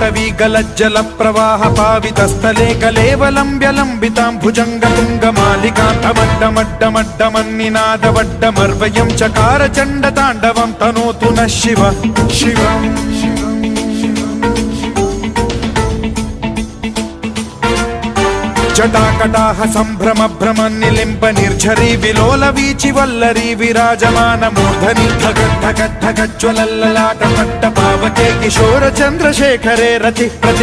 पाटवी गलज्जल प्रवाह पावितस्थले कलेवलम्ब्य लम्बितां भुजङ्गतुङ्गमालिकान्तमड्डमड्डमड्डमन्निनादवड्डमर्वयं चकार चण्डताण्डवं तनोतु नः शिव शिवम् जटाकटाह सम्भ्रम भ्रम निलिम्ब निर्झरी विलोल वीचि वल्लरी विराजमान मूर्धनि धगद्धगद्धगज्ज्वलल्ललाट पट्ट पावके किशोर चन्द्रशेखरे रति प्रति